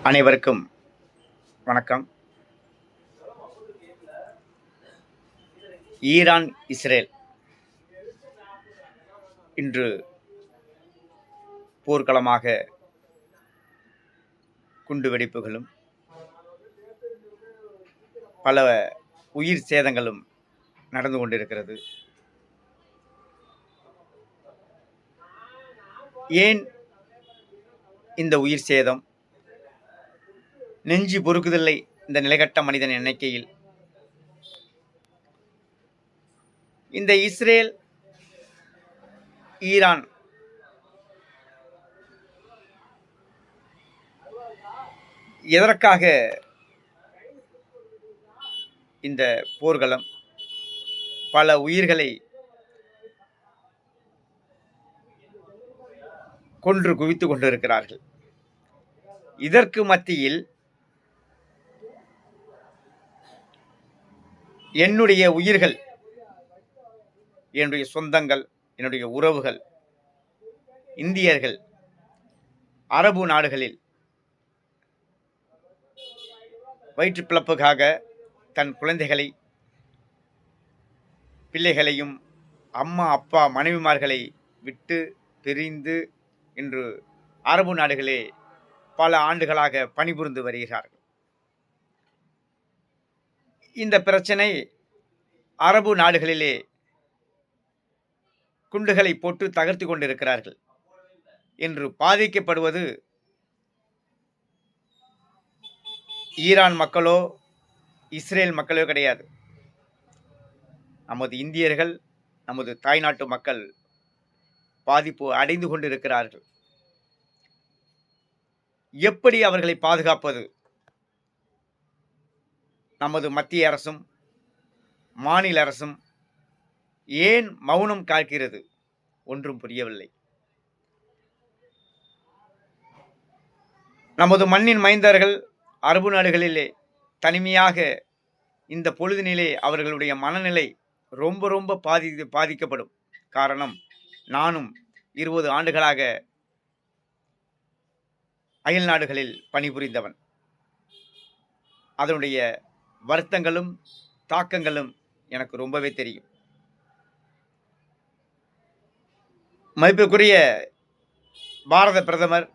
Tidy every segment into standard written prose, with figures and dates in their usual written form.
அனைவருக்கும் வணக்கம். Iran, Israel இன்று போர்க்களமாக குண்டுவெடிப்புகளும் பல உயிர் சேதங்களும் நடந்து கொண்டிருக்கிறது. ஏன் இந்த உயிர் சேதம்? நெஞ்சு பொறுக்குதில்லை இந்த நிலைகட்ட மனிதன் எண்ணிக்கையில். இந்த இஸ்ரேல், ஈரான் எதற்காக இந்த போர்களம் பல உயிர்களை கொன்று குவித்துக் கொண்டிருக்கிறார்கள்? இதற்கு மத்தியில் என்னுடைய உயிர்கள், என்னுடைய சொந்தங்கள், என்னுடைய உறவுகள், இந்தியர்கள் அரபு நாடுகளில் வயிற்று பிளப்புக்காக தன் குழந்தைகளை, பிள்ளைகளையும், அம்மா அப்பா மனைவிமார்களை விட்டு பிரிந்து இன்று அரபு நாடுகளே பல ஆண்டுகளாக பணிபுரிந்து வருகிறார்கள். இந்த பிரச்சனை அரபு நாடுகளிலே குண்டுகளை போட்டு தகர்த்து கொண்டிருக்கிறார்கள் என்று பாதிக்கப்படுவது ஈரான் மக்களோ இஸ்ரேல் மக்களோ கிடையாது. நமது இந்தியர்கள், நமது தாய்நாட்டு மக்கள் பாதிப்பு அடைந்து கொண்டிருக்கிறார்கள். எப்படி அவர்களை பாதுகாப்பது? நமது மத்திய அரசும் மாநில அரசும் ஏன் மௌனம் காக்கிறது? ஒன்றும் புரியவில்லை. நமது மண்ணின் மைந்தர்கள் அரபு நாடுகளிலே தனிமையாக இந்த பொழுதினிலே அவர்களுடைய மனநிலை ரொம்ப ரொம்ப பாதிக்கப்படும். காரணம், நானும் 20 ஆண்டுகளாக அயல் நாடுகளில் பணிபுரிந்தவன். அதனுடைய வருத்தங்களும் தாக்கங்களும் எனக்கு ரொம்பவே தெரியும். மதிப்புக்குரிய பாரத பிரதமர்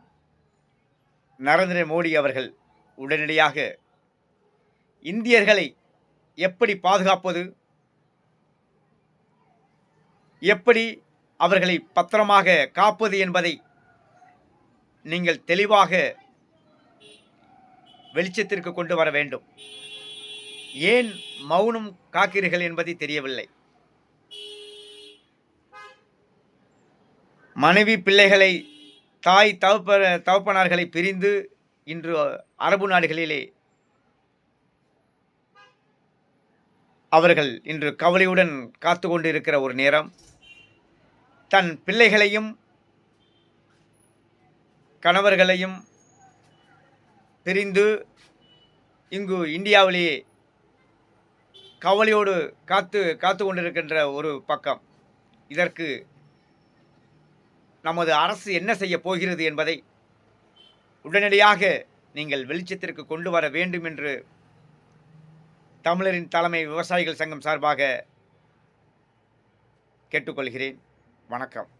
நரேந்திர மோடி அவர்கள் உடனடியாக இந்தியர்களை எப்படி பாதுகாப்பது, எப்படி அவர்களை பத்திரமாக காப்பது என்பதை நீங்கள் தெளிவாக வெளிச்சத்திற்கு கொண்டு வர வேண்டும். ஏன் மௌனம் காக்கிறீர்கள் என்பதை தெரியவில்லை. மனைவி பிள்ளைகளை, தாய் தகப்பனார்களை பிரிந்து இன்று அரபு நாடுகளிலே அவர்கள் இன்று கவலையுடன் காத்து கொண்டிருக்கிற ஒரு நேரம், தன் பிள்ளைகளையும் கணவர்களையும் பிரிந்து இங்கு இந்தியாவிலேயே கவலையோடு காத்து கொண்டிருக்கின்ற ஒரு பக்கம், இதற்கு நமது அரசு என்ன செய்ய போகிறது என்பதை உடனடியாக நீங்கள் வெளிச்சத்திற்கு கொண்டு வர வேண்டும் என்று தமிழரின் தலைமை விவசாயிகள் சங்கம் சார்பாக கேட்டுக்கொள்கிறேன். வணக்கம்.